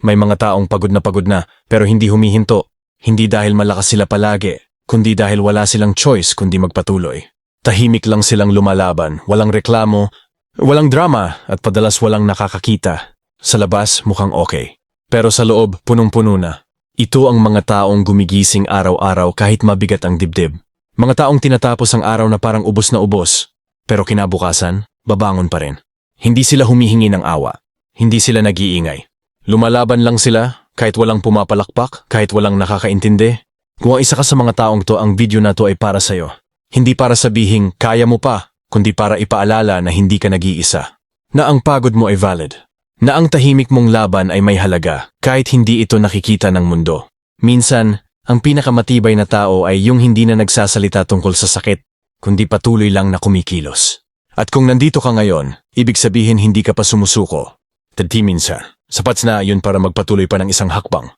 May mga taong pagod na pero hindi humihinto. Hindi dahil malakas sila palagi, kundi dahil wala silang choice kundi magpatuloy. Tahimik lang silang lumalaban, walang reklamo, walang drama at padalas walang nakakakita. Sa labas mukhang okay. Pero sa loob punong-puno na. Ito ang mga taong gumigising araw-araw kahit mabigat ang dibdib. Mga taong tinatapos ang araw na parang ubos na ubos. Pero kinabukasan, babangon pa rin. Hindi sila humihingi ng awa. Hindi sila nag-iingay. Lumalaban lang sila kahit walang pumapalakpak, kahit walang nakakaintindi. Kung isa ka sa mga taong to, ang video na to ay para sa'yo. Hindi para sabihing kaya mo pa, kundi para ipaalala na hindi ka nag-iisa. Na ang pagod mo ay valid. Na ang tahimik mong laban ay may halaga kahit hindi ito nakikita ng mundo. Minsan, ang pinakamatibay na tao ay yung hindi na nagsasalita tungkol sa sakit, kundi patuloy lang na kumikilos. At kung nandito ka ngayon, ibig sabihin hindi ka pa sumusuko. Tadti minsan, sapat na yun para magpatuloy pa ng isang hakbang.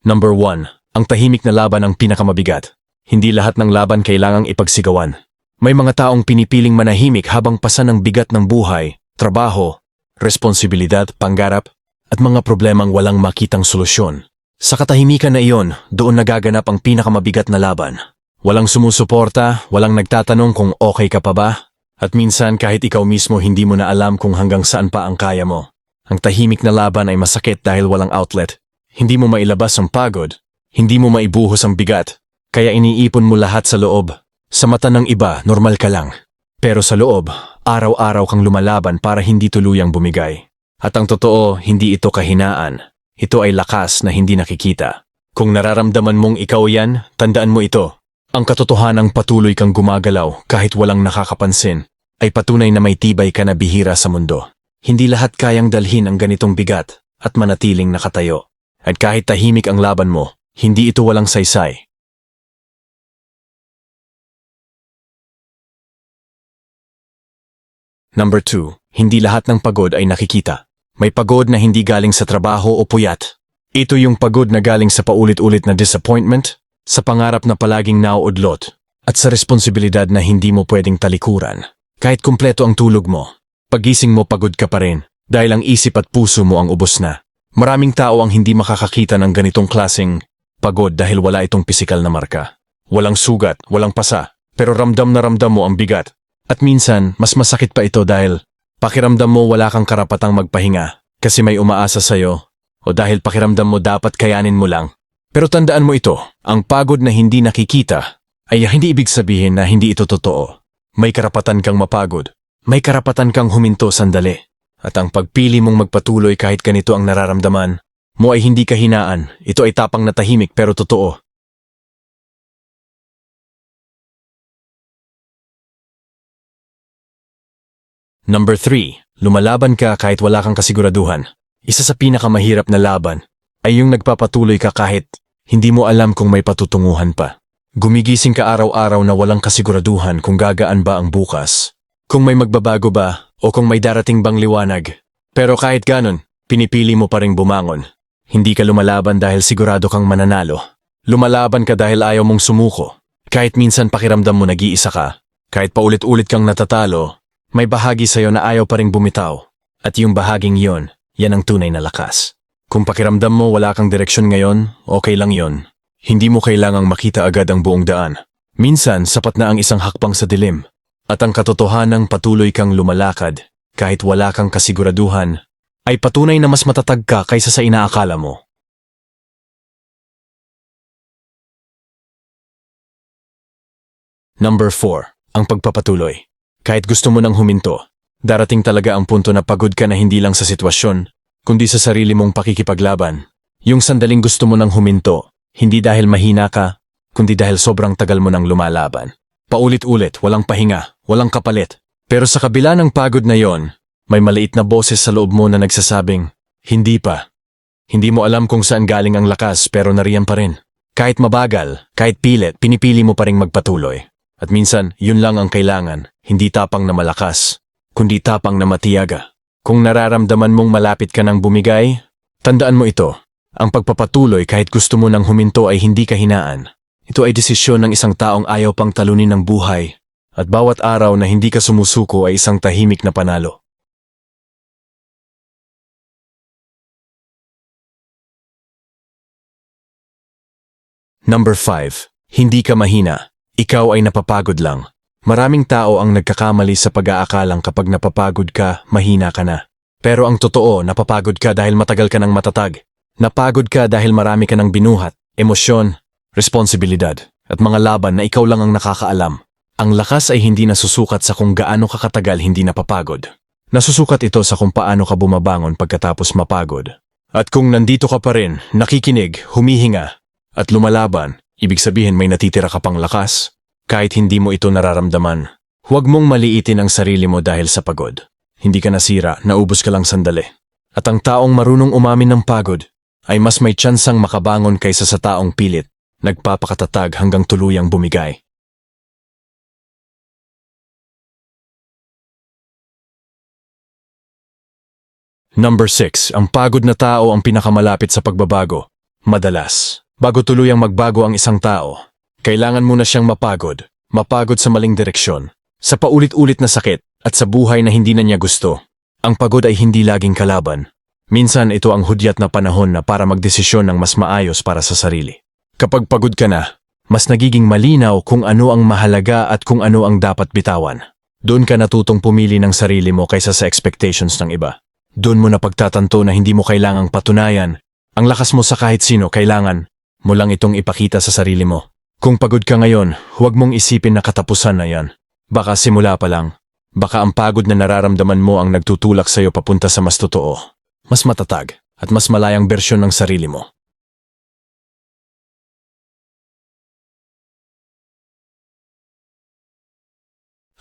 Number 1. Ang tahimik na laban ang pinakamabigat. Hindi lahat ng laban kailangang ipagsigawan. May mga taong pinipiling manahimik habang pasan ng bigat ng buhay, trabaho, responsibilidad, pangarap, at mga problemang walang makitang solusyon. Sa katahimikan na iyon, doon nagaganap ang pinakamabigat na laban. Walang sumusuporta, walang nagtatanong kung okay ka pa ba, at minsan kahit ikaw mismo hindi mo na alam kung hanggang saan pa ang kaya mo. Ang tahimik na laban ay masakit dahil walang outlet. Hindi mo mailabas ang pagod, hindi mo maibuhos ang bigat, kaya iniipon mo lahat sa loob. Sa mata ng iba, normal ka lang. Pero sa loob, araw-araw kang lumalaban para hindi tuluyang bumigay. At ang totoo, hindi ito kahinaan. Ito ay lakas na hindi nakikita. Kung nararamdaman mong ikaw yan, tandaan mo ito. Ang katotohanang patuloy kang gumagalaw kahit walang nakakapansin, ay patunay na may tibay ka na bihira sa mundo. Hindi lahat kayang dalhin ang ganitong bigat at manatiling nakatayo. At kahit tahimik ang laban mo, hindi ito walang saysay. Number 2. Hindi lahat ng pagod ay nakikita. May pagod na hindi galing sa trabaho o puyat. Ito yung pagod na galing sa paulit-ulit na disappointment, sa pangarap na palaging nauudlot, at sa responsibilidad na hindi mo pwedeng talikuran. Kahit kumpleto ang tulog mo, pagising mo pagod ka pa rin dahil ang isip at puso mo ang ubos na. Maraming tao ang hindi makakakita ng ganitong klaseng pagod dahil wala itong pisikal na marka. Walang sugat, walang pasa, pero ramdam na ramdam mo ang bigat. At minsan, mas masakit pa ito dahil pakiramdam mo wala kang karapatang magpahinga kasi may umaasa sa'yo o dahil pakiramdam mo dapat kayanin mo lang. Pero tandaan mo ito, ang pagod na hindi nakikita ay hindi ibig sabihin na hindi ito totoo. May karapatan kang mapagod, may karapatan kang huminto sandali. At ang pagpili mong magpatuloy kahit ganito ang nararamdaman mo ay hindi kahinaan, ito ay tapang na tahimik pero totoo. Number 3. Lumalaban ka kahit wala kang kasiguraduhan. Isa sa pinakamahirap na laban ay yung nagpapatuloy ka kahit hindi mo alam kung may patutunguhan pa. Gumigising ka araw-araw na walang kasiguraduhan kung gagaan ba ang bukas, kung may magbabago ba o kung may darating bang liwanag. Pero kahit ganon, pinipili mo pa ring bumangon. Hindi ka lumalaban dahil sigurado kang mananalo. Lumalaban ka dahil ayaw mong sumuko. Kahit minsan pakiramdam mo nag-iisa ka, kahit paulit-ulit kang natatalo, may bahagi sa'yo na ayaw pa ring bumitaw. At yung bahaging yon, yan ang tunay na lakas. Kung pakiramdam mo wala kang direksyon ngayon, okay lang yon. Hindi mo kailangang makita agad ang buong daan. Minsan, sapat na ang isang hakbang sa dilim. At ang katotohanang patuloy kang lumalakad, kahit wala kang kasiguraduhan, ay patunay na mas matatag ka kaysa sa inaakala mo. Number 4. Ang pagpapatuloy. Kahit gusto mo nang huminto, darating talaga ang punto na pagod ka na hindi lang sa sitwasyon, kundi sa sarili mong pakikipaglaban. Yung sandaling gusto mo nang huminto, hindi dahil mahina ka, kundi dahil sobrang tagal mo nang lumalaban. Paulit-ulit, walang pahinga, walang kapalit. Pero sa kabila ng pagod na yon, may maliit na boses sa loob mo na nagsasabing, hindi pa. Hindi mo alam kung saan galing ang lakas pero nariyan pa rin. Kahit mabagal, kahit pilit, pinipili mo pa ring magpatuloy. At minsan, yun lang ang kailangan, hindi tapang na malakas, kundi tapang na matiyaga. Kung nararamdaman mong malapit ka nang bumigay, tandaan mo ito. Ang pagpapatuloy kahit gusto mo nang huminto ay hindi kahinaan. Ito ay desisyon ng isang taong ayaw pang talunin ng buhay At bawat araw na hindi ka sumusuko ay isang tahimik na panalo. Number 5. Hindi ka mahina. Ikaw ay napapagod lang. Maraming tao ang nagkakamali sa pag-aakalang kapag napapagod ka, mahina ka na. Pero ang totoo, napapagod ka dahil matagal ka ng matatag. Napagod ka dahil marami ka ng binuhat, emosyon, responsibilidad, at mga laban na ikaw lang ang nakakaalam. Ang lakas ay hindi nasusukat sa kung gaano ka katagal hindi napapagod. Nasusukat ito sa kung paano ka bumabangon pagkatapos mapagod. At kung nandito ka pa rin, nakikinig, humihinga, at lumalaban, ibig sabihin may natitira ka pang lakas. Kahit hindi mo ito nararamdaman, huwag mong maliitin ang sarili mo dahil sa pagod. Hindi ka nasira, naubos ka lang sandali. At ang taong marunong umamin ng pagod ay mas may tsansang makabangon kaysa sa taong pilit, nagpapakatatag hanggang tuluyang bumigay. Number 6. Ang pagod na tao ang pinakamalapit sa pagbabago. Madalas, bago tuluyang magbago ang isang tao, kailangan muna siyang mapagod sa maling direksyon, sa paulit-ulit na sakit, at sa buhay na hindi na niya gusto. Ang pagod ay hindi laging kalaban. Minsan ito ang hudyat na panahon na para magdesisyon ng mas maayos para sa sarili. Kapag pagod ka na, mas nagiging malinaw kung ano ang mahalaga at kung ano ang dapat bitawan. Doon ka natutong pumili ng sarili mo kaysa sa expectations ng iba. Doon mo napagtatanto na hindi mo kailangang patunayan ang lakas mo sa kahit sino, kailangan mo lang itong ipakita sa sarili mo. Kung pagod ka ngayon, huwag mong isipin na katapusan na yan. Baka simula pa lang. Baka ang pagod na nararamdaman mo ang nagtutulak sa'yo papunta sa mas totoo, mas matatag, at mas malayang bersyon ng sarili mo.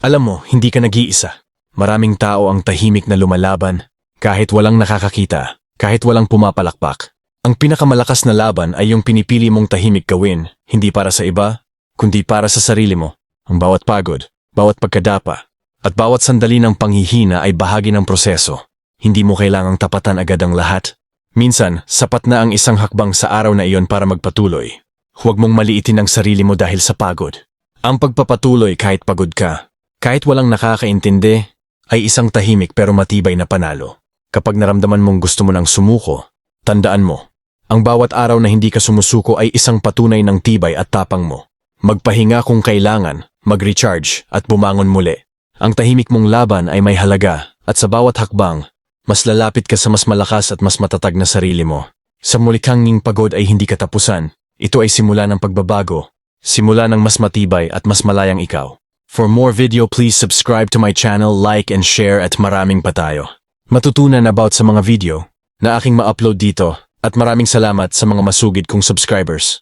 Alam mo, hindi ka nag-iisa. Maraming tao ang tahimik na lumalaban, kahit walang nakakakita, kahit walang pumapalakpak. Ang pinakamalakas na laban ay yung pinipili mong tahimik gawin, hindi para sa iba, kundi para sa sarili mo. Ang bawat pagod, bawat pagkadapa, at bawat sandali ng panghihina ay bahagi ng proseso. Hindi mo kailangang tapatan agad ang lahat. Minsan, sapat na ang isang hakbang sa araw na iyon para magpatuloy. Huwag mong maliitin ang sarili mo dahil sa pagod. Ang pagpapatuloy kahit pagod ka, kahit walang nakakaintindi, ay isang tahimik pero matibay na panalo. Kapag naramdaman mong gusto mo nang sumuko, tandaan mo, ang bawat araw na hindi ka sumusuko ay isang patunay ng tibay at tapang mo. Magpahinga kung kailangan, mag-recharge at bumangon muli. Ang tahimik mong laban ay may halaga at sa bawat hakbang, mas lalapit ka sa mas malakas at mas matatag na sarili mo. Sa mulikhanging pagod ay hindi katapusan. Ito ay simula ng pagbabago, simula ng mas matibay at mas malayang ikaw. For more video, please subscribe to my channel, like and share at maraming pa tayo. Matutunan about sa mga video na aking ma-upload dito at maraming salamat sa mga masugid kong subscribers.